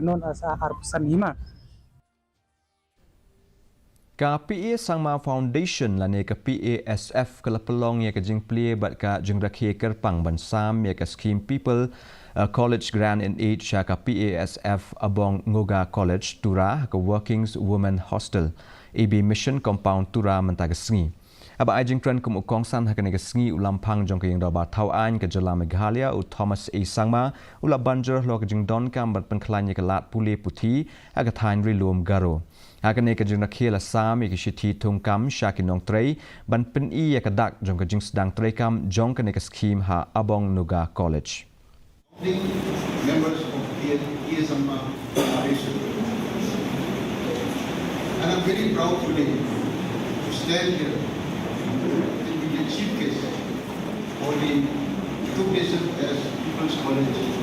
known as Arpusan Hima. KPA Sangma Foundation lani ke PASF kala pelong ya ke jing plie bat ka jing rakhe kerpang ban sam ya ke Skhim People College Grant in Aid sya ka Pasf-Abong Noga College Tura ke Workings Women Hostel AB Mission Compound Tura mentag sngi. Aba ajing tren kum ukong san hakane ke sngi ulampang jong ke yang da ba thau an ke jela Meghalaya u Thomas A Sangma ula banjer lo ke jing don kam ban penklanya ke lat pule puthi aga thain rilum garo. Akan ke jing rakhela sam ke shiti tungkam shakinong trei ban pen I ke dak jong ke jing sedang trei kam jong ke ne ke Skhim ha Abong Noga College. Members of KHASI Foundation. And I'm very proud today to stand here and be the chief guest for the two places as People's College